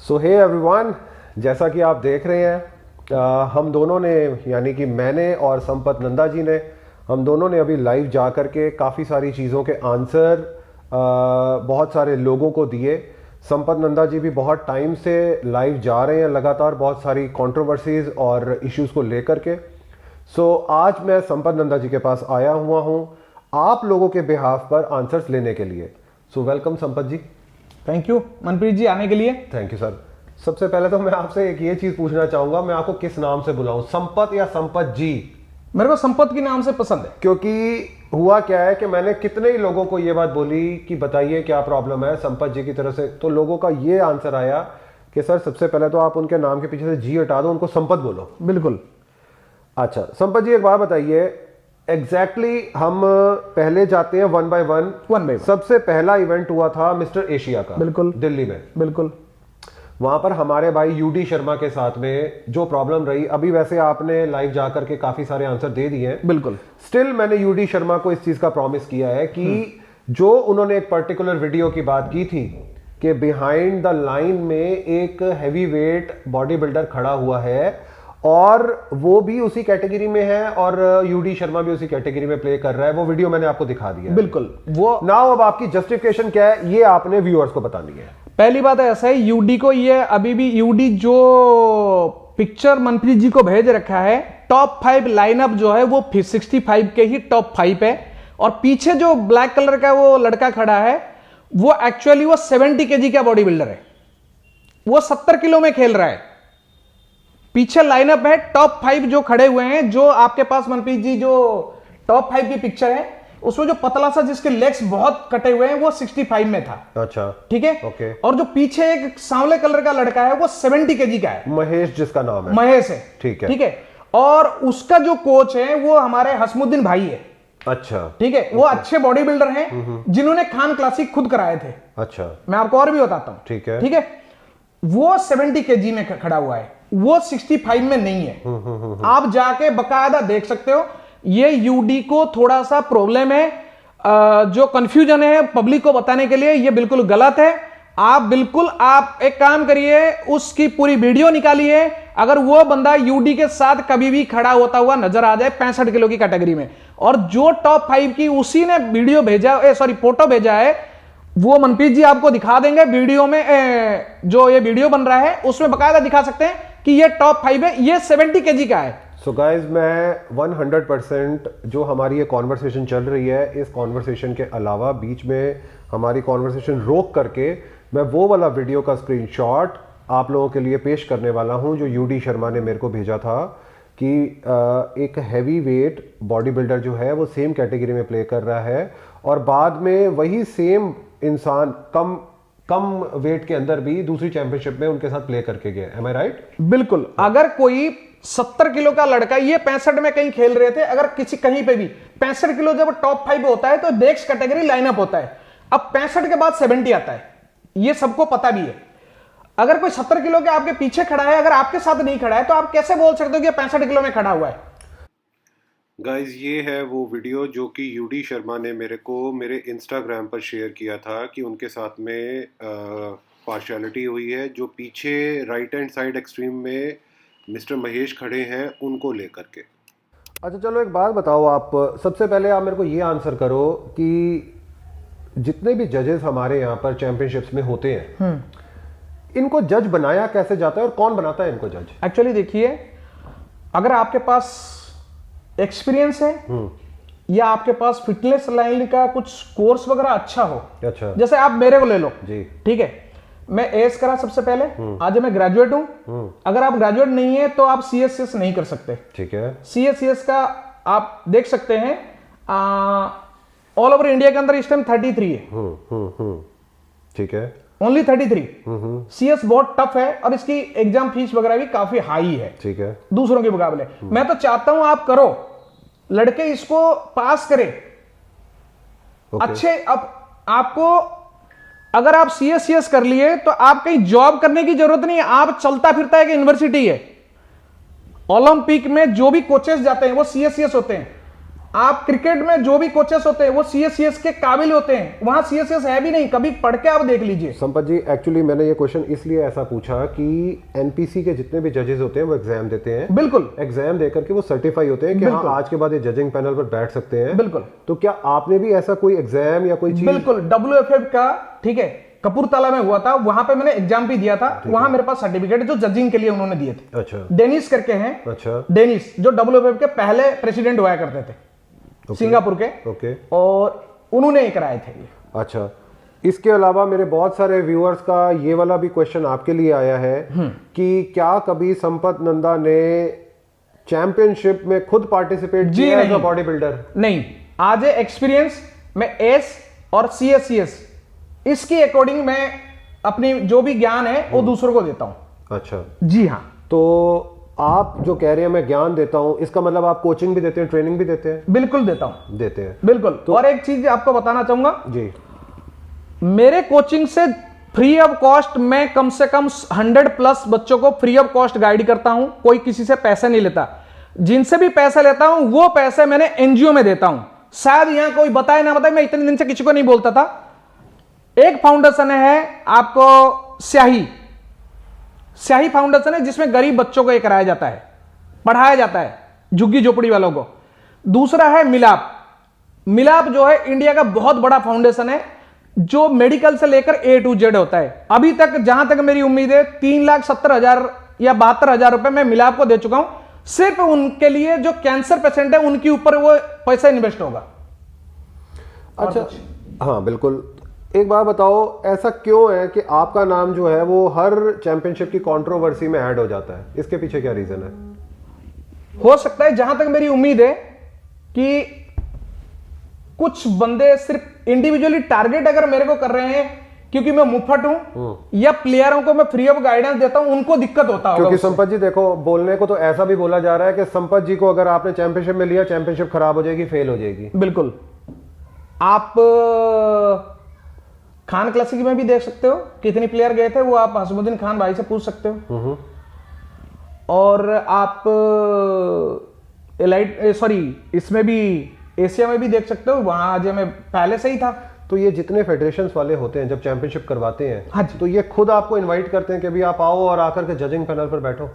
सो hey everyone, जैसा कि आप देख रहे हैं हम दोनों ने यानी कि मैंने और संपत नंदा जी ने हम दोनों ने अभी लाइव जा कर के काफ़ी सारी चीज़ों के आंसर बहुत सारे लोगों को दिए। संपत नंदा जी भी बहुत टाइम से लाइव जा रहे हैं लगातार बहुत सारी कंट्रोवर्सीज और इश्यूज को लेकर के। सो आज मैं संपत नंदा जी के पास आया हुआ हूं आप लोगों के बिहाफ पर आंसर्स लेने के लिए। So welcome Sampat ji. Thank you Manpreet ji आने के लिए। Thank you sir. सबसे पहले तो मैं आपसे एक ये चीज पूछना चाहूंगा, मैं आपको किस नाम से बुलाऊं, संपत या संपत जी? मेरे को संपत के नाम से पसंद है, क्योंकि हुआ क्या है कि मैंने कितने ही लोगों को ये बात बोली कि बताइए क्या प्रॉब्लम है संपत जी की तरफ से, तो लोगों का ये आंसर आया कि सर सबसे पहले तो आप उनके नाम के पीछे से जी हटा दो, उनको संपत बोलो। बिल्कुल। अच्छा संपत जी, एक बात बताइए एग्जैक्टली हम पहले जाते हैं वन बाय वन। सबसे पहला इवेंट हुआ था मिस्टर एशिया का, बिल्कुल, दिल्ली में। बिल्कुल। वहां पर हमारे भाई यूडी शर्मा के साथ में जो प्रॉब्लम रही, अभी वैसे आपने लाइव जाकर के काफी सारे आंसर दे दिए हैं। बिल्कुल। स्टिल मैंने यूडी शर्मा को इस चीज का प्रॉमिस किया है कि जो उन्होंने एक पर्टिकुलर वीडियो की बात की थी कि बिहाइंड द लाइन में एक हैवी वेट बॉडी बिल्डर खड़ा हुआ है और वो भी उसी कैटेगरी में है और यूडी शर्मा भी उसी कैटेगरी में प्ले कर रहा है, वो वीडियो मैंने आपको दिखा दिया है। बिल्कुल। वो नाउ अब आपकी जस्टिफिकेशन क्या है, ये आपने व्यूअर्स को बतानी है। पहली बात है ऐसा है, यूडी को ये अभी भी यूडी जो पिक्चर मनप्रीत जी को भेज रखा है, टॉप 5 लाइनअप जो है वो 65 के ही टॉप 5 है। और पीछे जो ब्लैक कलर का वो लड़का खड़ा है वो एक्चुअली वो 70 केजी का बॉडी बिल्डर है, वो 70 किलो में खेल रहा है। पीछे लाइनअप है टॉप 5 जो खड़े हुए हैं, जो आपके पास मनप्रीत जी जो टॉप 5 की पिक्चर है उसमें जो पतला सा जिसके लेग्स बहुत कटे हुए हैं वो 65 में था। अच्छा, ठीक है। ओके। और जो पीछे एक सांवले कलर का लड़का है वो 70 केजी का है, महेश जिसका नाम है। महेश है। ठीक है, ठीक है। और उसका जो कोच है वो हमारे हसमुद्दीन भाई है। अच्छा, ठीक है। वो अच्छे बॉडी बिल्डर हैं जिन्होंने खान क्लासिक खुद कराए थे। अच्छा, मैं आपको और भी बताता हूं। ठीक है, ठीक है। वो 70 केजी में खड़ा हुआ है, वो 65 में नहीं है। आप जाके बकायदा देख सकते हो। ये यूडी को थोड़ा सा प्रॉब्लम है, जो कंफ्यूजन है पब्लिक को बताने के लिए, ये बिल्कुल गलत है। आप एक काम करिए, उसकी पूरी वीडियो निकालिए। अगर वो बंदा यूडी के साथ कभी भी खड़ा होता हुआ नजर आ जाए 65 किलो की कैटेगरी में, और जो टॉप 5 की उसी ने वीडियो भेजा, फोटो भेजा है, वो मनप्रीत जी आपको दिखा देंगे वीडियो में। जो ये वीडियो बन रहा है उसमें बकायदा दिखा सकते हैं कि ये टॉप 5 है, ये 70 केजी का है। सो गाइज, मैं 100% जो हमारी ये कॉन्वर्सेशन चल रही है, इस कॉन्वर्सेशन के अलावा बीच में हमारी कॉन्वर्सेशन रोक करके मैं वो वाला वीडियो का स्क्रीनशॉट आप लोगों के लिए पेश करने वाला हूं जो यूडी शर्मा ने मेरे को भेजा था कि एक हैवी वेट बॉडी बिल्डर जो है वो सेम कैटेगरी में प्ले कर रहा है और बाद में वही सेम इंसान कम वेट के अंदर भी दूसरी चैंपियनशिप में उनके साथ प्ले करके गए। एम आई राइट? बिल्कुल। अगर कोई 70 किलो का लड़का, ये 65 में कहीं खेल रहे थे, अगर किसी कहीं पे भी 65 किलो जब टॉप 5 होता है तो नेक्स्ट कैटेगरी लाइनअप होता है। अब 65 के बाद 70 आता है, ये सबको पता भी है। अगर कोई 70 किलो के आपके पीछे खड़ा है, अगर आपके साथ नहीं खड़ा है, तो आप कैसे बोल सकते हो कि 65 किलो में खड़ा हुआ है? गाइज, ये है वो वीडियो जो कि यूडी शर्मा ने मेरे इंस्टाग्राम पर शेयर किया था कि उनके साथ में पार्शियलिटी हुई है। जो पीछे राइट हैंड साइड एक्सट्रीम में मिस्टर महेश खड़े हैं उनको लेकर के। अच्छा चलो, एक बात बताओ आप, सबसे पहले आप मेरे को ये आंसर करो कि जितने भी जजेस हमारे यहाँ पर चैंपियनशिप्स में होते हैं, इनको जज बनाया कैसे जाता है और कौन बनाता है इनको जज? एक्चुअली देखिए, अगर आपके पास एक्सपीरियंस है या आपके पास फिटनेस लाइन का कुछ कोर्स वगैरह अच्छा हो, अच्छा, जैसे आप मेरे को ले लो जी, ठीक है। मैं एएस करा सबसे पहले, आज मैं ग्रेजुएट हूं। अगर आप ग्रेजुएट नहीं है तो आप सीएससीएस नहीं कर सकते। ठीक है। सीएससीएस का आप देख सकते हैं ऑल ओवर इंडिया के अंदर इस टाइम 33 है। ठीक है, ओनली 33। सीएस बहुत टफ है और इसकी एग्जाम फीस वगैरह भी काफी हाई है, ठीक है, दूसरों के मुकाबले। मैं तो चाहता हूं आप करो, लड़के इसको पास करें। अच्छे, अब आपको अगर आप सीएस कर लिए तो आप कहीं जॉब करने की जरूरत नहीं है, आप चलता फिरता एक यूनिवर्सिटी है। ओलंपिक में जो भी कोचेस जाते हैं वो सीएस होते हैं। आप क्रिकेट में जो भी कोचेस होते हैं वो सीएस के काबिल होते हैं, वहां सीएस है भी नहीं, कभी पढ़ के आप देख लीजिए। संपत जी, एक्चुअली मैंने ये क्वेश्चन इसलिए ऐसा पूछा कि एनपीसी के जितने भी जजेस होते हैं वो एग्जाम देते हैं। बिल्कुल, एग्जाम देकर के वो सर्टिफाई होते हैं कि हाँ आज के बाद ये जजिंग पैनल पर बैठ सकते हैं। बिल्कुल। तो क्या आपने भी ऐसा कोई एग्जाम या कोई चीज? बिल्कुल, WFF का, ठीक है, कपूरथला में हुआ था, वहां पे मैंने एग्जाम भी दिया था, वहां मेरे पास सर्टिफिकेट जो जजिंग के लिए उन्होंने दिए थे। अच्छा। डेनिस करके हैं। अच्छा। डेनिस जो WFF के पहले प्रेसिडेंट हुआ करते थे, सिंगापुर के। ओके। और उन्होंने ही कराए थे ये। अच्छा, इसके अलावा मेरे बहुत सारे व्यूअर्स का ये वाला भी क्वेश्चन आपके लिए आया है कि क्या कभी संपत नंदा ने चैंपियनशिप में खुद पार्टिसिपेट किया एज अ बॉडी बिल्डर? नहीं, आज एक्सपीरियंस में एस और CSCS इसके अकॉर्डिंग मैं अपनी जो भी ज्ञान है वो दूसरों को देता हूं। अच्छा जी हाँ। तो आप जो कह रहे हैं मैं ज्ञान देता हूं, इसका मतलब आप कोचिंग भी देते हैं, ट्रेनिंग भी देते हैं? बिल्कुल देता हूं। देते हैं, बिल्कुल। तो और एक चीज आपको बताना चाहूंगा जी, मेरे कोचिंग से फ्री ऑफ कॉस्ट मैं कम से कम 100+ बच्चों को फ्री ऑफ कॉस्ट गाइड करता हूं। कोई किसी से पैसे नहीं लेता। जिनसे भी पैसे लेता हूं वो पैसे मैंने NGO में देता हूं। शायद यहां कोई बताए ना बताए, मैं इतने दिन से किसी को नहीं बोलता था। एक फाउंडेशन है आपको स्याही फाउंडेशन है, जिसमें गरीब बच्चों को ये कराया जाता है, पढ़ाया जाता है, झुग्गी झोपड़ी वालों को। दूसरा है मिलाप जो है इंडिया का बहुत बड़ा फाउंडेशन है, जो मेडिकल से लेकर A to Z होता है। अभी तक जहां तक मेरी उम्मीद है 3,70,000 या 72,000 रुपए मैं मिलाप को दे चुका हूं। सिर्फ उनके लिए जो कैंसर पेशेंट है उनके ऊपर वो पैसा इन्वेस्ट होगा। अच्छा, हाँ बिल्कुल। एक बात बताओ, ऐसा क्यों है कि आपका नाम जो है वो हर चैंपियनशिप की कंट्रोवर्सी में ऐड हो जाता है? इसके पीछे क्या रीजन है? हो सकता है, जहां तक मेरी उम्मीद है कि कुछ बंदे सिर्फ इंडिविजुअली टारगेट अगर मेरे को कर रहे हैं क्योंकि मैं मुफ्त हूं या प्लेयरों को मैं फ्री ऑफ गाइडेंस देता हूं, उनको दिक्कत होता होगा। क्योंकि संपत जी देखो, बोलने को तो ऐसा भी बोला जा रहा है कि संपत जी को अगर आपने चैंपियनशिप में लिया, चैंपियनशिप खराब हो जाएगी, फेल हो जाएगी। बिल्कुल। आप खान क्लासिक में भी देख सकते हो कितने प्लेयर गए थे, वो आप हसमुद्दीन खान भाई से पूछ सकते हो। और आप इसमें भी एशिया में भी देख सकते हो, वहां आज मैं पहले से ही था। तो ये जितने फेडरेशंस वाले होते हैं जब चैंपियनशिप करवाते हैं, हाँ जी, तो ये खुद आपको इनवाइट करते हैं कि भी आप आओ और आकर के जजिंग पैनल पर बैठो?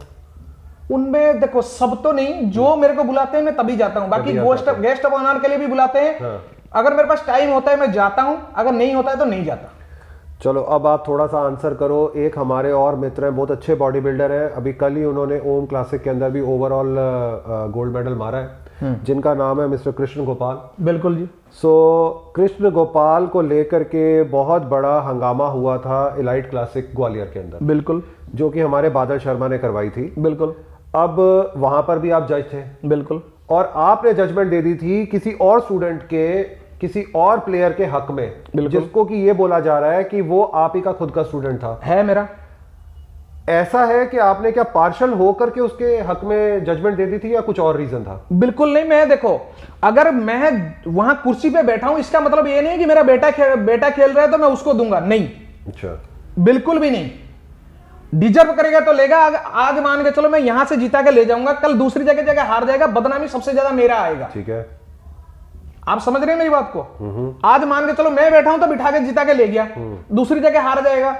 उनमें देखो, सब तो नहीं, जो मेरे को बुलाते हैं मैं तभी जाता हूं। बाकी गेस्ट ऑफ ऑनर के लिए भी बुलाते हैं। हाँ। अगर मेरे पास टाइम होता है मैं जाता हूं, अगर नहीं होता है तो नहीं जाता। चलो अब आप थोड़ा सा आंसर करो। एक हमारे और मित्र हैं, बहुत अच्छे बॉडी बिल्डर हैं, अभी कल ही उन्होंने ओम क्लासिक के अंदर भी ओवरऑल गोल्ड मेडल मारा है, जिनका नाम है मिस्टर कृष्ण गोपाल। बिल्कुल जी। सो कृष्ण गोपाल को लेकर के बहुत बड़ा हंगामा हुआ था एलाइट क्लासिक ग्वालियर के अंदर। बिल्कुल। जो कि हमारे बादल शर्मा ने करवाई थी। बिल्कुल। अब वहां पर भी आप जज थे। बिल्कुल। और आपने जजमेंट दे दी थी किसी और स्टूडेंट के, किसी और प्लेयर के हक में, जिसको कि ये बोला जा रहा है कि वो आप ही का खुद का स्टूडेंट था। है मेरा। ऐसा है कि आपने क्या पार्शल होकर के उसके हक में जजमेंट दे दी थी या कुछ और रीजन था? बिल्कुल नहीं। मैं देखो, अगर मैं वहां कुर्सी पे बैठा हूं इसका मतलब ये नहीं है कि मेरा बेटा खेल रहा है तो मैं उसको दूंगा, नहीं। अच्छा। बिल्कुल भी नहीं। डिजर्व करेगा तो लेगा। आज मान के चलो मैं यहां से जीता के ले जाऊंगा, कल दूसरी जगह हार जाएगा, बदनामी सबसे ज्यादा मेरा आएगा। ठीक है, आप समझ रहे हैं मेरी बात को? आज मान के चलो मैं बैठा हूं तो बिठा के जिता के ले गया, दूसरी जगह हार जाएगा,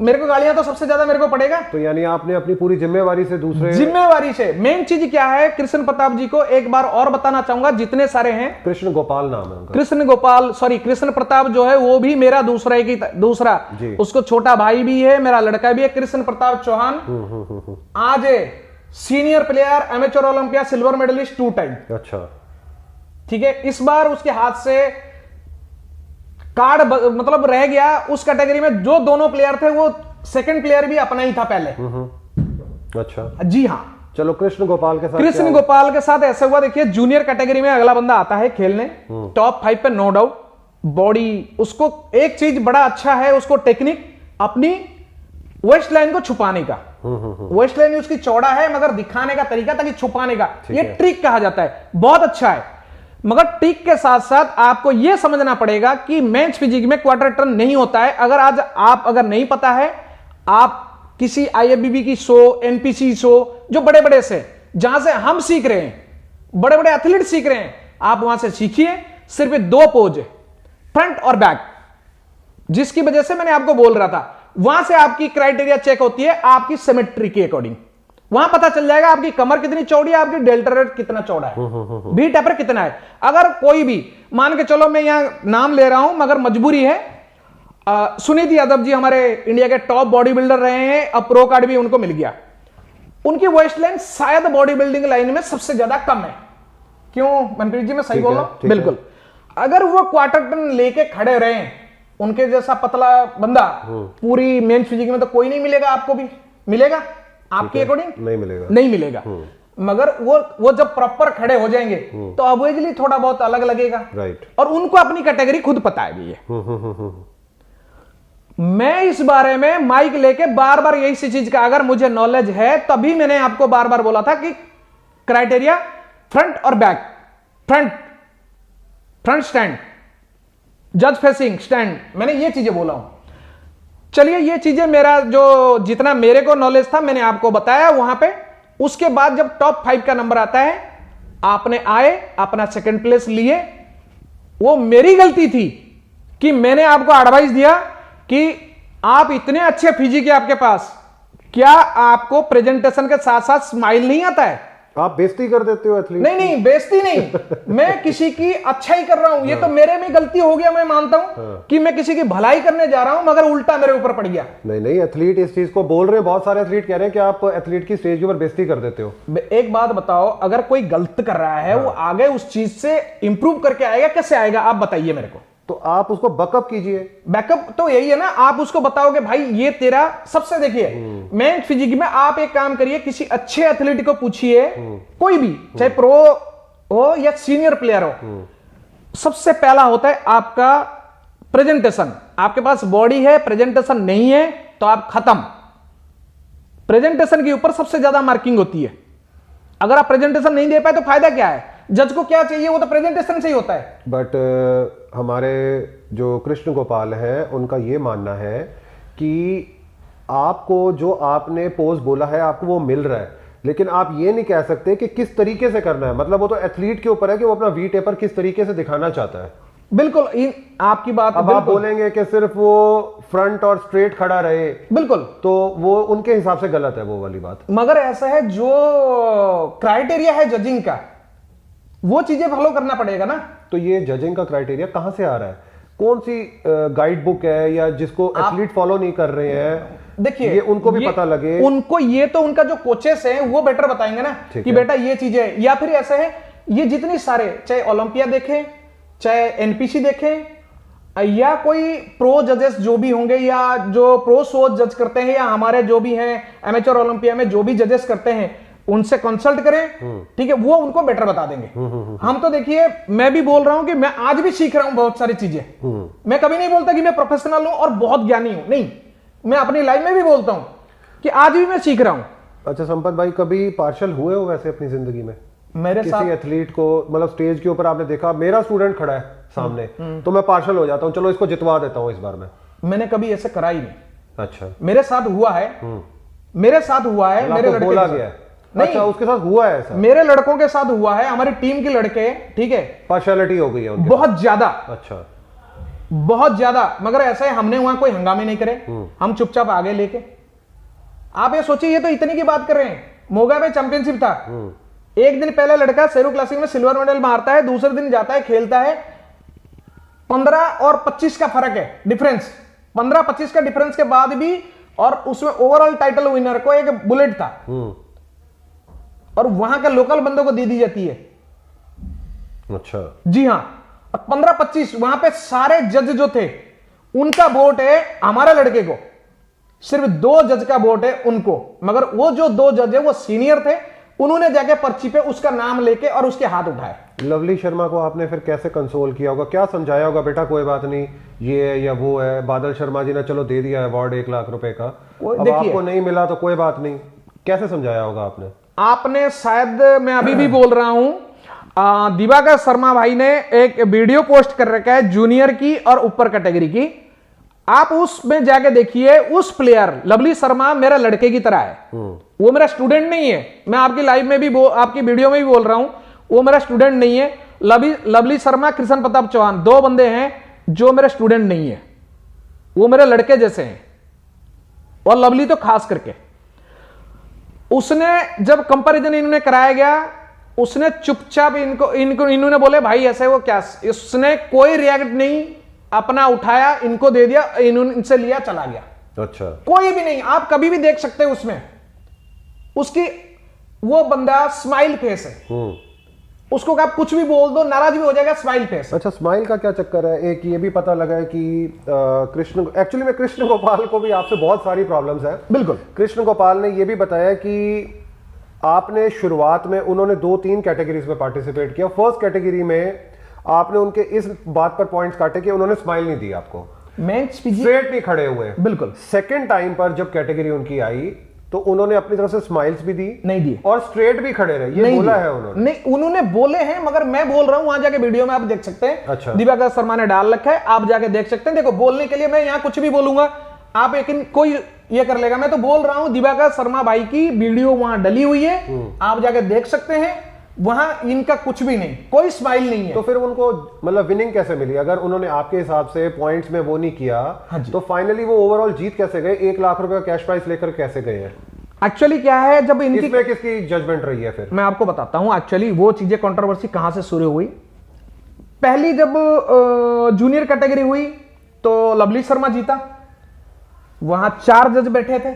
मेरे को गालियां तो सबसे ज्यादा मेरे को पड़ेगा। तो यानी आपने अपनी पूरी जिम्मेवारी से जिम्मेवारी से मेन चीज क्या है, कृष्ण प्रताप जी को एक बार और बताना चाहूंगा, जितने सारे हैं। कृष्ण गोपाल नाम है उनका। कृष्ण प्रताप जो है वो भी मेरा दूसरा उसको छोटा भाई भी है, मेरा लड़का भी है, कृष्ण प्रताप चौहान। आज senior player, amateur Olympia silver medalist 2 time. अच्छा, ठीक है। इस बार उसके हाथ से कार्ड मतलब रह गया उस कैटेगरी में, जो दोनों प्लेयर थे वो सेकंड प्लेयर भी अपना ही था पहले। अच्छा, जी हाँ। चलो कृष्ण गोपाल के साथ ऐसा हुआ, देखिए जूनियर कैटेगरी में अगला बंदा आता है खेलने, टॉप 5 पे नो डाउट। बॉडी उसको एक चीज बड़ा अच्छा है, उसको टेक्निक, अपनी वेस्ट लाइन को छुपाने का। वेस्ट लाइन उसकी चौड़ा है मगर दिखाने का तरीका ताकि छुपाने का, ये ट्रिक कहा जाता है, बहुत अच्छा है। मगर ट्रिक के साथ साथ आपको यह समझना पड़ेगा कि मैच फिजिक में क्वार्टर टर्न नहीं होता है। अगर आज आप अगर नहीं पता है, आप किसी IFBB की शो, NPC शो, जो बड़े बड़े से जहां से हम सीख रहे हैं, बड़े बड़े एथलीट सीख रहे हैं, आप वहां से सीखिए। सिर्फ 2 पोज है, फ्रंट और बैक, जिसकी वजह से मैंने आपको बोल रहा था वहां से आपकी क्राइटेरिया चेक होती है आपकी सिमेट्री के अकॉर्डिंग। वहां पता चल जाएगा आपकी कमर कितनी चौड़ी है, आपकी डेल्टरेट कितना चौड़ा है, बी टेपर कितना है। अगर कोई भी मान के चलो, मैं यहां नाम ले रहा हूं मगर मजबूरी है, सुनीति यादव जी हमारे इंडिया के टॉप बॉडी बिल्डर रहे हैं, अब प्रो कार्ड भी उनको मिल गया। उनकी वेस्ट लाइन शायद बॉडी बिल्डिंग लाइन में सबसे ज्यादा कम है। क्यों मनप्रीत जी, मैं सही बोल रहा हूं? बिल्कुल। अगर वो क्वार्टर टन लेके खड़े रहे, उनके जैसा पतला बंदा पूरी मेन फिजिक में तो कोई नहीं मिलेगा। आपको भी मिलेगा आपके अकॉर्डिंग? नहीं मिलेगा, नहीं मिलेगा। मगर वो जब प्रॉपर खड़े हो जाएंगे तो ऑब्वियसली थोड़ा बहुत अलग लगेगा। राइट। और उनको अपनी कैटेगरी खुद पता है भी है। मैं इस बारे में माइक लेके बार बार यही सी चीज का अगर मुझे नॉलेज है तभी मैंने आपको बार बार बोला था कि क्राइटेरिया फ्रंट और बैक, फ्रंट स्टैंड, जज फेसिंग स्टैंड, मैंने ये चीजें बोला हूं। चलिए ये चीजें मेरा जो जितना मेरे को नॉलेज था मैंने आपको बताया वहां पे। उसके बाद जब टॉप 5 का नंबर आता है, आपने आए अपना सेकंड प्लेस लिए, वो मेरी गलती थी कि मैंने आपको एडवाइस दिया कि आप इतने अच्छे फिजिक है आपके पास, क्या आपको प्रेजेंटेशन के साथ साथ स्माइल नहीं आता है? आप बेइज्जती कर देते हो एथलीट। नहीं बेइज्जती नहीं, मैं किसी की अच्छा ही कर रहा हूं। ये तो मेरे में गलती हो गया, मैं मानता हूं कि मैं किसी की भलाई करने जा रहा हूं मगर उल्टा मेरे ऊपर पड़ गया। नहीं एथलीट इस चीज को बोल रहे हैं, बहुत सारे एथलीट कह रहे हैं कि आप एथलीट की स्टेज के ऊपर बेइज्जती कर देते हो। एक बात बताओ, अगर कोई गलत कर रहा है वो आगे उस चीज से इंप्रूव करके आएगा, कैसे आएगा आप बताइए मेरे को। तो आप उसको बैकअप कीजिए। बैकअप तो यही है ना, आप उसको बताओगे भाई ये तेरा सबसे, देखिए मेन फिजिक में आप एक काम करिए, किसी अच्छे एथलीट को पूछिए, कोई भी चाहे प्रो हो या सीनियर प्लेयर हो, सबसे पहला होता है आपका प्रेजेंटेशन। आपके पास बॉडी है, प्रेजेंटेशन नहीं है तो आप खत्म। प्रेजेंटेशन के ऊपर सबसे ज्यादा मार्किंग होती है। अगर आप प्रेजेंटेशन नहीं दे पाए तो फायदा क्या है? जज को क्या चाहिए? वो तो प्रेजेंटेशन से ही होता है। बट हमारे जो कृष्ण गोपाल हैं उनका ये मानना है कि आपको जो आपने पोज बोला है आपको वो मिल रहा है, लेकिन आप ये नहीं कह सकते कि किस तरीके से करना है। मतलब वो तो एथलीट के ऊपर है कि वो अपना वी टेपर किस तरीके से दिखाना चाहता है। बिल्कुल, आपकी बात। अब आप बोलेंगे कि सिर्फ वो फ्रंट और स्ट्रेट खड़ा रहे, बिल्कुल, तो वो उनके हिसाब से गलत है वो वाली बात। मगर ऐसा है, जो क्राइटेरिया है जजिंग का वो चीजें फॉलो करना पड़ेगा ना। तो ये जजिंग का क्राइटेरिया कहां से आ रहा है? कौन सी गाइड बुक है या जिसको एथलीट फॉलो नहीं कर रहे हैं? देखिए ये उनको भी पता लगे। उनको ये तो उनका जो कोचेस हैं वो बेटर बताएंगे ना कि बेटा ये चीजें, या फिर ऐसा है ये जितनी सारे, चाहे ओलंपिया देखें, चाहे एनपीसी देखें, या कोई प्रो जजेस जो भी होंगे या जो प्रो शोज जज करते हैं, या हमारे जो भी हैं एमेच्योर ओलंपिया में जो भी जजेस करते हैं उनसे कंसल्ट करें, ठीक है, वो उनको बेटर बता देंगे। हम तो देखिए, मैं भी बोल रहा हूं कि मैं आज भी सीख रहा हूं बहुत सारी चीजें। मैं कभी नहीं बोलता कि मैं प्रोफेशनल हूं और बहुत ज्ञानी हूं, नहीं, मैं अपनी लाइफ में भी बोलता हूं कि आज भी मैं सीख रहा हूं। अच्छा संपत भाई, कभी पार्शल हुए हो वैसे अपनी जिंदगी में? मेरे किसी एथलीट को, मतलब स्टेज के ऊपर आपने देखा मेरा स्टूडेंट खड़ा है सामने, तो मैं पार्शल हो जाता हूं, चलो इसको जितवा देता हूं इस बार में। मैंने कभी ऐसे करा ही नहीं। अच्छा, मेरे साथ हुआ है, मेरे साथ हुआ है, मेरे लड़के बोला गया है। अच्छा, उसके साथ हुआ है ऐसा? मेरे लड़कों के साथ हुआ है, हमारी टीम के लड़के, ठीक है, पार्शियलिटी हो गई है उनके बहुत ज्यादा। अच्छा, बहुत ज्यादा। मगर ऐसा है, हमने वहां कोई हंगामे नहीं करे, हम चुपचाप आगे लेके। आप ये सोचिए, ये तो इतनी की बात कर रहे हैं, मोगा में चैंपियनशिप था, एक दिन पहले लड़का सेरू क्लासिक में सिल्वर मेडल मारता है, दूसरे दिन जाता है खेलता है, 15 और 25 का फर्क है, डिफरेंस 15-25 का डिफरेंस के बाद भी, और उसमें ओवरऑल टाइटल विनर को एक बुलेट था, और वहां के लोकल बंदों को दे दी जाती है। अच्छा, जी हां, 15-25 वहां पे सारे जज जो थे उनका वोट है हमारे लड़के को, सिर्फ 2 जज का वोट है उनको। मगर वो जो 2 जज है वो सीनियर थे, उन्होंने जाके पर्ची पे उसका नाम लेके और उसके हाथ उठाए। लवली शर्मा को आपने फिर कैसे कंसोल किया होगा? क्या समझाया होगा, बेटा कोई बात नहीं, ये है या वो है? बादल शर्मा जी ने चलो दे दिया अवार्ड 1 लाख रुपए का, अब आपको नहीं मिला तो कोई बात नहीं, कैसे समझाया होगा आपने? आपने शायद, मैं अभी भी बोल रहा हूं, दिवाकर शर्मा भाई ने एक वीडियो पोस्ट कर रखा है जूनियर की और ऊपर कैटेगरी की, आप उसमें जाके देखिए। उस प्लेयर लवली शर्मा मेरा लड़के की तरह है, वो मेरा स्टूडेंट नहीं है। मैं आपकी लाइव में भी आपकी वीडियो में भी बोल रहा हूं, वो मेरा स्टूडेंट नहीं है, लवली शर्मा, कृष्ण प्रताप चौहान, दो बंदे हैं जो मेरे स्टूडेंट नहीं है, वो मेरे लड़के जैसे हैं, और लवली तो खास करके। उसने जब कंपैरिजन इन्होंने कराया गया, उसने चुपचाप इन्होंने बोले भाई ऐसे वो क्या, उसने कोई रिएक्ट नहीं, अपना उठाया, इनको दे दिया, इनसे लिया, चला गया। अच्छा, कोई भी नहीं, आप कभी भी देख सकते हैं उसमें, उसकी वो बंदा स्माइल फेस है, उसको आप कुछ भी बोल दो नाराज भी हो जाएगा, स्माइल फेस। अच्छा, स्माइल का क्या चक्कर है? एक ये भी पता लगा है कि कृष्ण, एक्चुअली में कृष्ण गोपाल को भी आपसे बहुत सारी प्रॉब्लम्स हैं। बिल्कुल। कृष्ण गोपाल ने ये भी बताया कि आपने शुरुआत में, उन्होंने 2-3 कैटेगरीज में पार्टिसिपेट किया। फर्स्ट कैटेगरी में आपने उनके इस बात पर पॉइंट्स काटे कि उन्होंने स्माइल नहीं दी आपको, स्ट्रेट नहीं खड़े हुए। बिल्कुल। सेकंड टाइम पर जब कैटेगरी उनकी आई तो उन्होंने अपनी तरफ से स्माइल्स भी दी, नहीं दी, और स्ट्रेट भी खड़े रहे, ये बोला है उन्होंने? नहीं, उन्होंने बोले हैं, मगर मैं बोल रहा हूं, वहां जाके वीडियो में आप देख सकते हैं। अच्छा। दिवाकर शर्मा ने डाल रखा है, आप जाके देख सकते हैं। देखो, बोलने के लिए मैं यहां कुछ भी बोलूंगा, आप एक कोई ये कर लेगा, मैं तो बोल रहा हूं दिवाकर शर्मा भाई की वीडियो वहां डली हुई है, आप जाके देख सकते हैं, वहां इनका कुछ भी नहीं, कोई स्माइल नहीं है। तो फिर उनको मतलब विनिंग कैसे मिली? अगर उन्होंने आपके हिसाब से पॉइंट्स में वो नहीं किया, तो फाइनली वो ओवरऑल जीत कैसे गए? 1 लाख रुपए का कैश प्राइस लेकर कैसे गए हैं? एक्चुअली क्या है, जब इनकी, इसमें किसकी जजमेंट रही है? फिर मैं आपको बताता हूं एक्चुअली वो चीजें, कंट्रोवर्सी कहां से शुरू हुई। पहली जब जूनियर कैटेगरी हुई तो लवली शर्मा जीता, वहां 4 जज बैठे थे,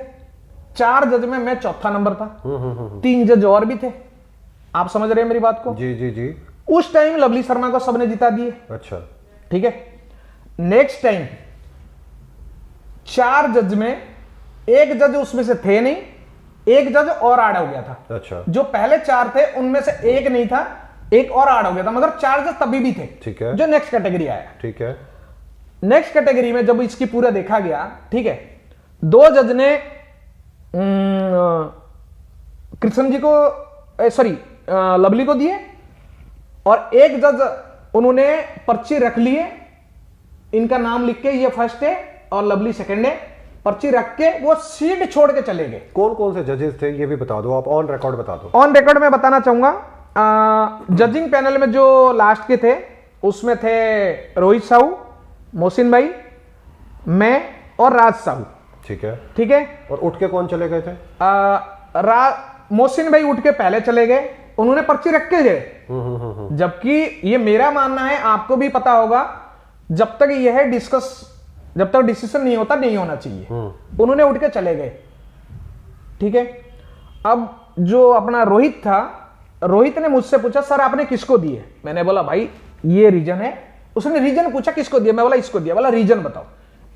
4 जज में मैं चौथा नंबर था, 3 जज और भी थे, आप समझ रहे हैं मेरी बात को? जी जी जी। उस टाइम लवली शर्मा को सबने जिता दिए। अच्छा, ठीक है। नेक्स्ट टाइम 4 जज में एक जज उसमें से थे नहीं, एक जज और ऐड हो गया था। अच्छा। जो पहले 4 थे उनमें से एक नहीं था, एक और ऐड हो गया था, मगर 4 जज तभी भी थे। ठीक है। जो नेक्स्ट कैटेगरी आया। ठीक है। नेक्स्ट कैटेगरी में जब इसकी पूरा देखा गया, ठीक है, 2 जज ने कृष्ण जी को, सॉरी लवली को दिए, और एक जज उन्होंने पर्ची रख लिए, इनका नाम लिख के ये फर्स्ट है और लवली सेकंड है, पर्ची रख के वो सीट छोड़ के चले गए। कौन कौन से जजेस थे ये भी बता दो आप, ऑन रिकॉर्ड बता दो। ऑन रिकॉर्ड में बताना चाहूंगा, जजिंग पैनल में जो लास्ट के थे उसमें थे रोहित साहू, मोहसिन भाई, मैं और राज साहू। ठीक है। ठीक है। और उठ के कौन चले गए थे? मोहसिन भाई उठ के पहले चले गए, उन्होंने पर्ची रख के गए। जबकि ये मेरा मानना है, आपको भी पता होगा, जब तक यह जब तक डिसीजन नहीं होता, नहीं होना चाहिए। उन्होंने उठ के चले गए। ठीक है। अब जो अपना रोहित था, रोहित ने मुझसे पूछा सर आपने किसको दिए? मैंने बोला भाई ये रीजन है। उसने रीजन पूछा किसको दिया? मैं बोला इसको दिया। बोला रीजन बताओ।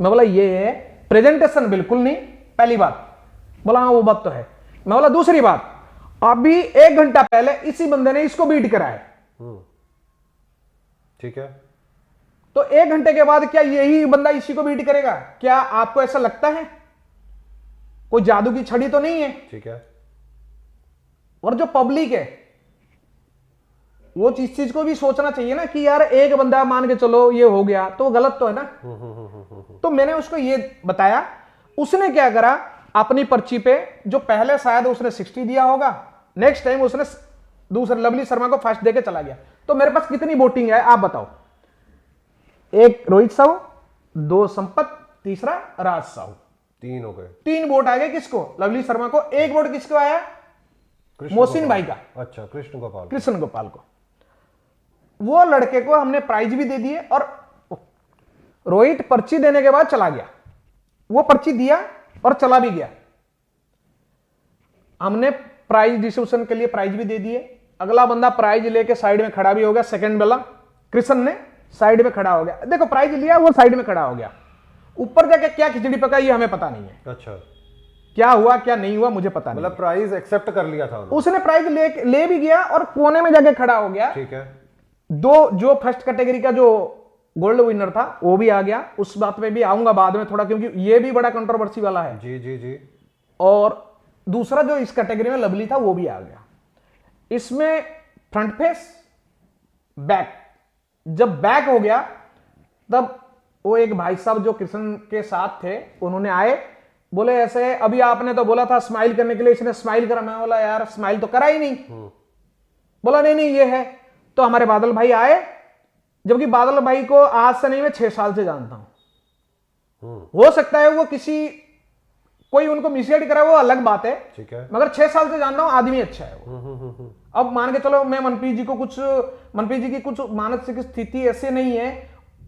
मैं बोला ये है, प्रेजेंटेशन बिल्कुल नहीं, पहली बात। बोला हाँ वो बात तो है। मैं बोला दूसरी बात, अभी 1 घंटा पहले इसी बंदे ने इसको बीट कराया। ठीक है। तो 1 घंटे के बाद क्या यही बंदा इसी को बीट करेगा? क्या आपको ऐसा लगता है? कोई जादू की छड़ी तो नहीं है। ठीक है। और जो पब्लिक है वो इस चीज को भी सोचना चाहिए ना कि यार एक बंदा मान के चलो ये हो गया तो गलत तो है ना। तो मैंने उसको ये बताया, उसने क्या करा, अपनी पर्ची पे जो पहले शायद उसने 60 दिया होगा, नेक्स्ट टाइम उसने दूसरे लवली शर्मा को फर्स्ट देके चला गया। तो मेरे पास कितनी वोटिंग है आप बताओ? 1 रोहित साहू, 2 संपत, तीसरा राज साहू, 3 हो गए। 3 वोट आ गए किसको? लवली शर्मा को। 1 वोट किसको आया? मोहसिन भाई का। अच्छा, कृष्ण गोपाल को। वो लड़के को हमने प्राइज भी दे दिए, और रोहित पर्ची देने के बाद चला गया। वो पर्ची दिया और चला भी गया। हमने प्राइज डिस्ट्रीब्यूशन के लिए प्राइज भी दे दिए। अगला बंदा प्राइज लेके साइड में खड़ा भी हो गया, सेकंड वाला कृष्ण ने साइड में खड़ा हो गया। देखो प्राइज लिया, वो साइड में खड़ा हो गया। ऊपर जाके क्या खिचड़ी पकाई ये हमें पता नहीं है। अच्छा, क्या हुआ क्या नहीं हुआ मुझे पता नहीं। मतलब प्राइज एक्सेप्ट कर लिया था उन्होंने। उसने प्राइज ले भी गया और कोने में जाके खड़ा हो गया। ठीक है। 2 जो फर्स्ट कैटेगरी का जो गोल्ड विनर था वो भी आ गया। उस बात पे भी आऊंगा बाद में थोड़ा, क्योंकि ये भी बड़ा कंट्रोवर्सी वाला है। जी जी जी। और दूसरा जो इस कैटेगरी में लवली था वो भी आ गया। इसमें फ्रंट फेस, बैक, जब बैक हो गया तब वो एक भाई साहब जो कृष्ण के साथ थे उन्होंने आए, बोले ऐसे अभी आपने तो बोला था स्माइल करने के लिए, इसने स्माइल करा। मैं बोला यार स्माइल तो करा ही नहीं। बोला नहीं ये है। तो हमारे बादल भाई आए, जबकि बादल भाई को आज से नहीं, मैं 6 साल से जानता हूं। हो सकता है वो किसी कोई उनको मिसगाइड करा, वो अलग बात है, ठीक है, मगर 6 साल से जानता हूं, आदमी अच्छा है वो। अब मान के चलो मैं मनप्रीत जी की कुछ मानसिक स्थिति ऐसे नहीं है,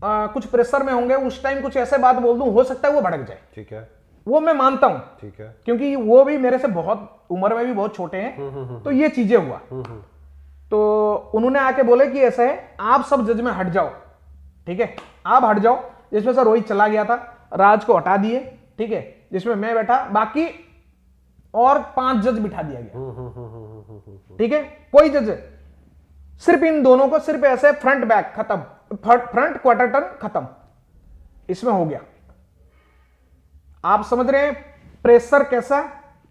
कुछ प्रेशर में होंगे, उस टाइम कुछ ऐसे बात बोल दूं, हो सकता है वो भड़क जाए, ठीक है, वो मैं मानता हूं, ठीक है, क्योंकि वो भी मेरे से बहुत उम्र में भी बहुत छोटे हैं, तो ये चीजें हुआ। तो उन्होंने आके बोले कि ऐसा है, आप सब जज में हट जाओ, ठीक है, आप हट जाओ, जिसमें से रोहित चला गया था, राज को हटा दिए, ठीक है, जिसमें मैं बैठा, बाकी और 5 जज बिठा दिया गया, ठीक है, कोई जज, सिर्फ इन दोनों को सिर्फ ऐसे फ्रंट बैक खत्म, फ्रंट क्वार्टर टर्न खत्म, इसमें हो गया। आप समझ रहे हैं प्रेशर कैसा?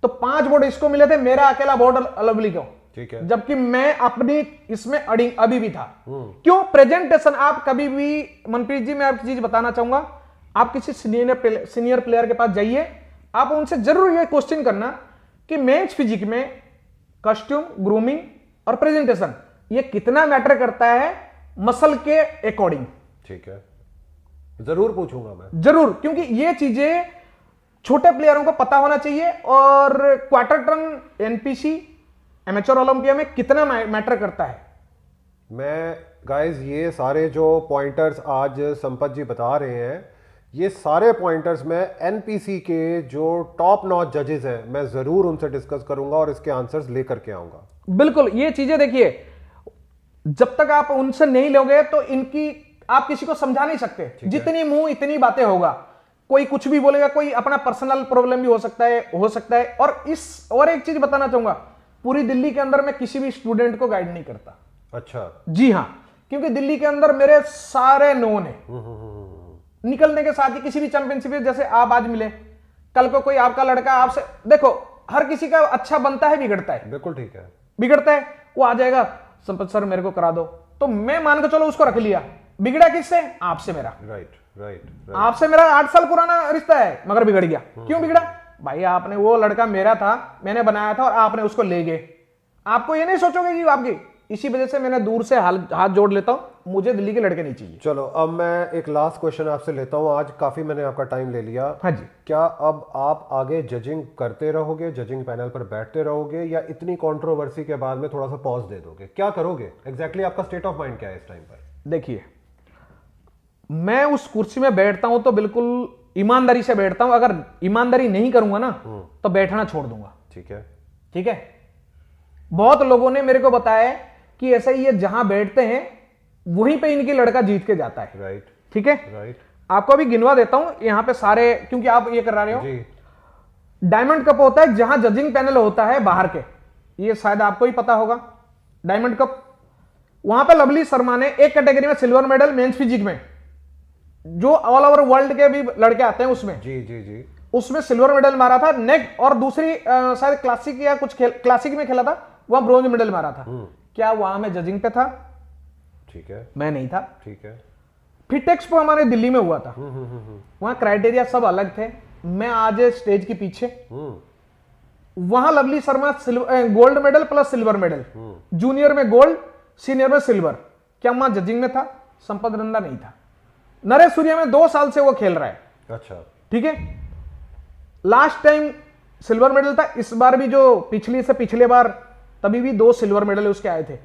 तो 5 वोट इसको मिले थे, मेरा अकेला वोट लवली को, ठीक है, जबकि मैं अपनी इसमें अभी भी था। क्यों? प्रेजेंटेशन। आप कभी भी, मनप्रीत जी मैं आपकी चीज बताना चाहूंगा, आप किसी सीनियर प्लेयर के पास जाइए, आप उनसे जरूर ये क्वेश्चन करना कि मेंस फिजिक में कॉस्ट्यूम, ग्रूमिंग और प्रेजेंटेशन ये कितना मैटर करता है मसल के अकॉर्डिंग। ठीक है, जरूर पूछूंगा मैं, जरूर, क्योंकि ये चीजें छोटे प्लेयरों को पता होना चाहिए। और quarter turn NPC amateur Olympia में कितना मैटर करता है। मैं गाइस ये सारे जो पॉइंटर्स आज संपत जी बता रहे हैं, ये सारे पॉइंटर्स मैं एनपीसी के जो टॉप नॉच जजेस हैं, मैं जरूर उनसे डिस्कस करूंगा और इसके आंसर्स लेकर के आऊंगा। बिल्कुल, ये चीजें देखिए, जब तक आप उनसे नहीं लोगे तो इनकी आप किसी को समझा नहीं सकते, जितनी मुंह इतनी बातें होगा, कोई कुछ भी बोलेगा, कोई अपना पर्सनल प्रॉब्लम भी हो सकता है। और एक चीज बताना चाहूंगा, पूरी दिल्ली के अंदर मैं किसी भी स्टूडेंट को गाइड नहीं करता। अच्छा, जी हां, क्योंकि दिल्ली के अंदर मेरे सारे नोन है। निकलने के साथ ही किसी भी चैंपियनशिप में, जैसे आप आज मिले, कल को कोई आपका लड़का आपसे, देखो हर किसी का अच्छा बनता है, बिगड़ता है, बिल्कुल ठीक है, बिगड़ता है, वो आ जाएगा, संपत सर मेरे को करा दो, तो मैं मान के चलो उसको रख लिया, बिगड़ा किससे? आपसे मेरा। राइट, आपसे मेरा 8 साल पुराना रिश्ता है, मगर बिगड़ गया। क्यों बिगड़ा? भाई आपने, वो लड़का मेरा था, मैंने बनाया था और आपने उसको ले गए। आपको ये नहीं सोचोगे कि आपकी, इसी वजह से मैंने दूर से हाथ जोड़ लेता हूं, मुझे दिल्ली के लड़के नहीं चाहिए। चलो, अब मैं एक लास्ट क्वेश्चन आपसे लेता हूं, आज काफी मैंने आपका टाइम ले लिया। हाँ जी। क्या अब आप आगे जजिंग करते रहोगे, जजिंग पैनल पर बैठते रहोगे, या इतनी कंट्रोवर्सी के बाद में थोड़ा सा पॉज दे दोगे? क्या करोगे एग्जैक्टली? आपका स्टेट ऑफ माइंड क्या है इस टाइम पर? देखिए, मैं उस कुर्सी में बैठता हूं तो बिल्कुल ईमानदारी से बैठता हूं। अगर ईमानदारी नहीं करूंगा ना तो बैठना छोड़ दूंगा। ठीक है, ठीक है। बहुत लोगों ने मेरे को बताया कि ऐसा ही, ये जहां बैठते हैं वहीं पे इनकी लड़का जीत के जाता है। राइट, ठीक है, राइट। आपको अभी गिनवा देता हूं यहां पे सारे, क्योंकि आप ये कर रहे हो जी। डायमंड कप होता है जहां जजिंग पैनल होता है बाहर के, ये शायद आपको ही पता होगा, डायमंड कप। वहां पे लवली शर्मा ने एक कैटेगरी में सिल्वर मेडल मेंस फिजिक में, जो ऑल ओवर वर्ल्ड के भी लड़के आते हैं उसमें, जी जी जी, उसमें सिल्वर मेडल मारा था नेक, और दूसरी शायद क्लासिक या कुछ क्लासिक में खेला था, वहां ब्रोंज मेडल मारा था। क्या वहां मैं जजिंग पे था? ठीक है, मैं नहीं था। ठीक है। फिट एक्सपो हमारे दिल्ली में हुआ था, वहां क्राइटेरिया सब अलग थे। मैं आज स्टेज के पीछे, वहां lovely Sharma gold medal plus silver medal, junior में गोल्ड, सीनियर में सिल्वर। क्या वहां जजिंग में था? संपत नंदा नहीं था। नरेश सूर्या में 2 साल से वो खेल रहा है। अच्छा, ठीक है। लास्ट टाइम सिल्वर मेडल था, इस बार भी जो पिछली से पिछले बार तभी भी 2 सिल्वर मेडल उसके आए थे।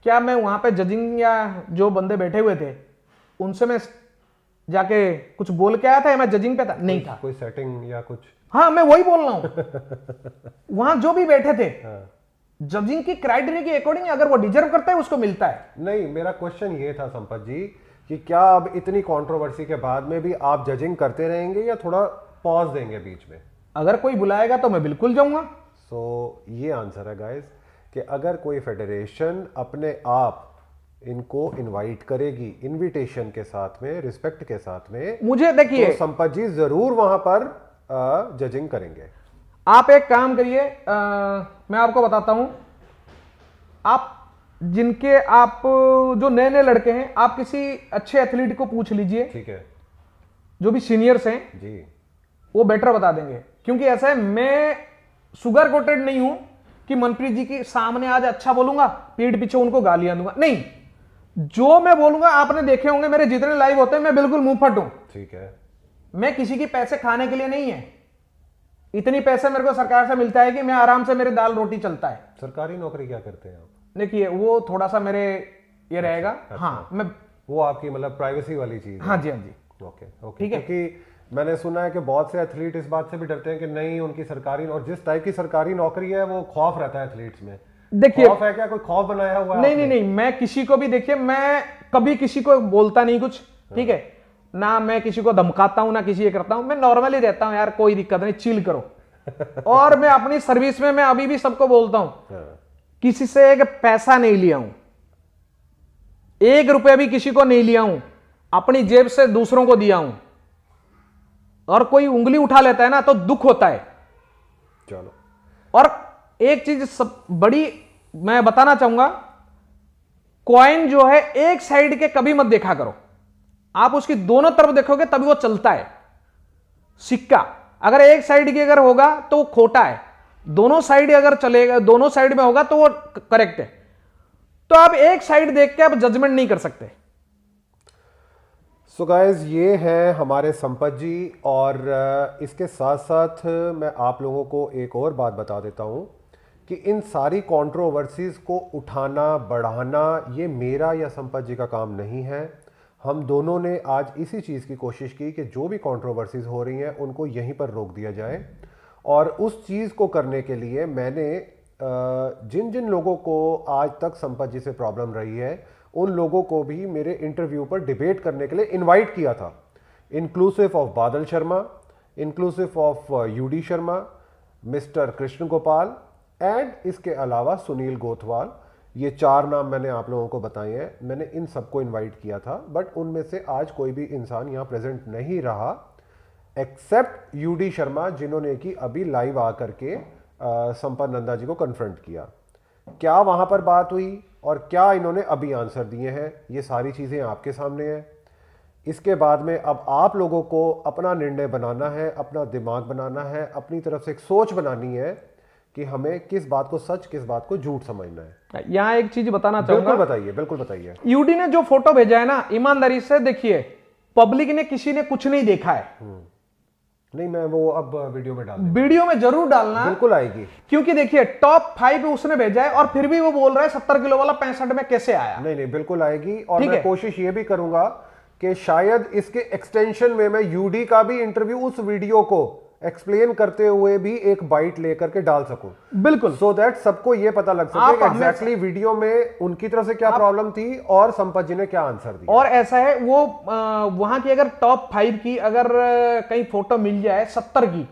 क्या मैं वहां पे जजिंग या जो बंदे बैठे हुए थे उनसे मैं जाके कुछ बोल के आया था या मैं जजिंग पे था? नहीं था। कोई सेटिंग या कुछ? हाँ, मैं वही बोल रहा हूं। वहां जो भी बैठे थे, जजिंग की क्राइटेरिया के अकॉर्डिंग अगर वो डिजर्व करता है उसको मिलता है। नहीं, मेरा क्वेश्चन ये था संपत जी कि क्या अब इतनी कंट्रोवर्सी के बाद में भी आप जजिंग करते रहेंगे या थोड़ा पॉज देंगे बीच में? अगर कोई बुलाएगा तो मैं बिल्कुल जाऊंगा। सो ये आंसर है गाइस कि अगर कोई फेडरेशन अपने आप इनको इनवाइट करेगी, इनविटेशन के साथ में, रिस्पेक्ट के साथ में, मुझे देखिए, तो संपत जी जरूर वहां पर जजिंग करेंगे। आप एक काम करिए, मैं आपको बताता हूं, आप जिनके आप जो नए नए लड़के हैं, आप किसी अच्छे एथलीट को पूछ लीजिए, ठीक है, जो भी सीनियर्स हैं जी, वो बेटर बता देंगे। क्योंकि ऐसा है, मैं शुगर कोटेड नहीं हूं कि मनप्रीत जी के सामने आज अच्छा बोलूंगा, पीठ पीछे उनको गालियां दूंगा, नहीं। जो मैं बोलूंगा, आपने देखे होंगे मेरे जितने लाइव होते हैं, मैं बिल्कुल मुंहफट हूं। ठीक है। मैं किसी के पैसे खाने के लिए नहीं है। इतनी पैसे मेरे को सरकार से मिलता है कि मैं आराम से मेरे दाल रोटी चलता है। सरकारी नौकरी क्या करते हैं आप? देखिए वो थोड़ा सा मेरे ये रहेगा। अच्छा। हाँ, मैं वो आपकी मतलब प्राइवेसी वाली चीज है। हाँ जी, हाँ जी। ओके ओके, ठीक है। क्योंकि मैंने सुना है कि बहुत से एथलीट इस बात से भी डरते हैं कि नहीं उनकी सरकारी, और जिस टाइप की सरकारी नौकरी है वो खौफ रहता है एथलीट्स में। देखिए, खौफ है क्या? कोई खौफ बनाया हुआ है नहीं आपने? नहीं नहीं, मैं किसी को भी, देखिए मैं कभी किसी को बोलता नहीं कुछ, ठीक है ना, मैं किसी को धमकाता हूं ना किसी ये करता हूं। मैं नॉर्मली रहता हूं यार, कोई दिक्कत नहीं, चिल करो। और मैं अपनी सर्विस में मैं अभी भी सबको बोलता हूं, किसी से एक पैसा नहीं लिया हूं, 1 रुपया भी किसी को नहीं लिया हूं, अपनी जेब से दूसरों को दिया हूं। और कोई उंगली उठा लेता है ना तो दुख होता है। चलो, और एक चीज सब बड़ी मैं बताना चाहूंगा, कॉइन जो है एक साइड के कभी मत देखा करो, आप उसकी दोनों तरफ देखोगे तभी वो चलता है। सिक्का अगर एक साइड की अगर होगा तो वो खोटा है, दोनों साइड अगर चलेगा, दोनों साइड में होगा तो वो करेक्ट है। तो आप एक साइड देख के आप जजमेंट नहीं कर सकते। सो गाइस, ये है हमारे संपत जी। और इसके साथ साथ मैं आप लोगों को एक और बात बता देता हूं कि इन सारी कंट्रोवर्सीज को उठाना बढ़ाना ये मेरा या संपत जी का काम नहीं है। हम दोनों ने आज इसी चीज़ की कोशिश की कि जो भी कंट्रोवर्सीज हो रही हैं उनको यहीं पर रोक दिया जाए। और उस चीज़ को करने के लिए मैंने जिन जिन लोगों को आज तक संपत जी से प्रॉब्लम रही है उन लोगों को भी मेरे इंटरव्यू पर डिबेट करने के लिए इनवाइट किया था, inclusive of Badal Sharma, inclusive of U D Sharma, mister Krishna Gopal and इसके अलावा सुनील गोथवाल। ये 4 नाम मैंने आप लोगों को बताए हैं। मैंने इन सबको इनवाइट किया था, बट उनमें से आज कोई भी इंसान यहाँ प्रेजेंट नहीं रहा एक्सेप्ट यूडी शर्मा, जिन्होंने कि अभी लाइव आकर के संपत नंदा जी को कन्फ्रंट किया। क्या वहाँ पर बात हुई और क्या इन्होंने अभी आंसर दिए हैं, ये सारी चीज़ें आपके सामने हैं। इसके बाद में अब आप लोगों को अपना निर्णय बनाना है, अपना दिमाग बनाना है, अपनी तरफ से एक सोच बनानी है कि हमें किस बात को सच, किस बात को झूठ समझना है। यहां एक चीज बताना चाहूंगा। बिल्कुल बताइए, बिल्कुल बताइए। यूडी ने जो फोटो भेजा है ना, ईमानदारी से देखिए, पब्लिक ने किसी ने कुछ नहीं देखा है। नहीं, मैं वो अब वीडियो में वीडियो में जरूर डालना, बिल्कुल आएगी। क्योंकि देखिए टॉप 5 उसने भेजा है और फिर भी वो बोल रहा है 70 किलो वाला 65 में कैसे आया। नहीं नहीं, बिल्कुल आएगी। और मैं कोशिश ये भी करूंगा कि शायद इसके एक्सटेंशन में मैं यूडी का भी इंटरव्यू उस वीडियो को एक्सप्लेन करते हुए भी एक बाइट लेकर के डाल सकूं, बिल्कुल, सो दैट सबको ये पता लग सके कि एग्जैक्टली वीडियो में उनकी तरफ से क्या प्रॉब्लम थी और संपत जी ने क्या आंसर दिया। और ऐसा है, वो वहां की अगर टॉप 5 की अगर कहीं फोटो मिल जाए 70 की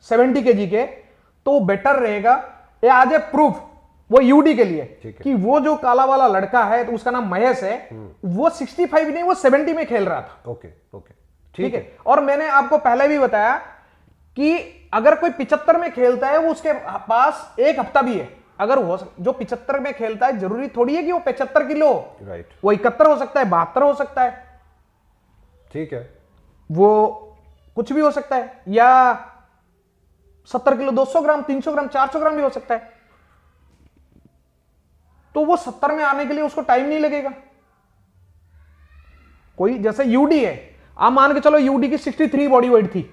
70 केजी के, तो बेटर रहेगा। ये आज है प्रूफ वो यूडी के लिए कि वो जो काला वाला लड़का है, तो उसका नाम महेश है, वो 65 नहीं, वो 70 में खेल रहा था। ओके ओके, ठीक है। और मैंने आपको पहले भी बताया कि अगर कोई 75 में खेलता है, वो उसके पास 1 हफ्ता भी है। अगर वो जो 75 में खेलता है, जरूरी थोड़ी है कि वो 75 किलो, राइट, वो 71 हो सकता है, 72 हो सकता है, ठीक है, वो कुछ भी हो सकता है, या 70 किलो 200 ग्राम, 300 ग्राम, 400 ग्राम भी हो सकता है। तो वो 70 में आने के लिए उसको टाइम नहीं लगेगा। कोई जैसे यूडी है, आप मान के चलो यूडी की 63 बॉडी वेट थी,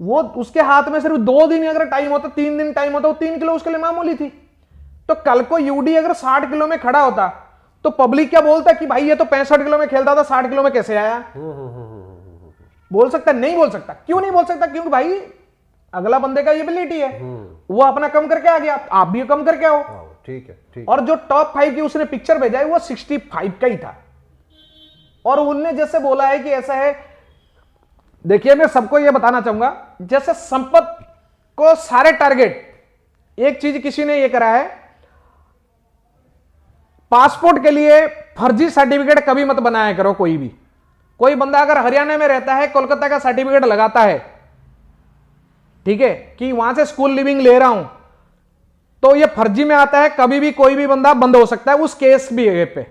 वो उसके हाथ में सिर्फ 2 दिन अगर टाइम होता, 3 दिन टाइम होता, वो 3 किलो उसके लिए मामूली थी। तो कल को यूडी अगर 60 किलो में खड़ा होता, तो पब्लिक क्या बोलता कि भाई ये तो 65 किलो में खेलता था, 60 किलो में कैसे आया? बोल सकता? नहीं बोल सकता। क्यों नहीं बोल सकता? क्योंकि भाई अगला बंदे का एबिलिटी है, वो अपना कम करके आ गया, आप भी कम करके आओ। ठीक है, ठीक। और जो टॉप 5 की उसने पिक्चर भेजा है, वो 65 का ही था। और उनने जैसे बोला है कि ऐसा है, देखिए मैं सबको यह बताना चाहूंगा, जैसे संपत को सारे टारगेट, एक चीज किसी ने यह करा है, पासपोर्ट के लिए फर्जी सर्टिफिकेट कभी मत बनाया करो। कोई बंदा अगर हरियाणा में रहता है, कोलकाता का सर्टिफिकेट लगाता है, ठीक है, कि वहां से स्कूल लिविंग ले रहा हूं, तो यह फर्जी में आता है। कभी भी कोई भी बंदा बंद हो सकता है उस केस भी पे।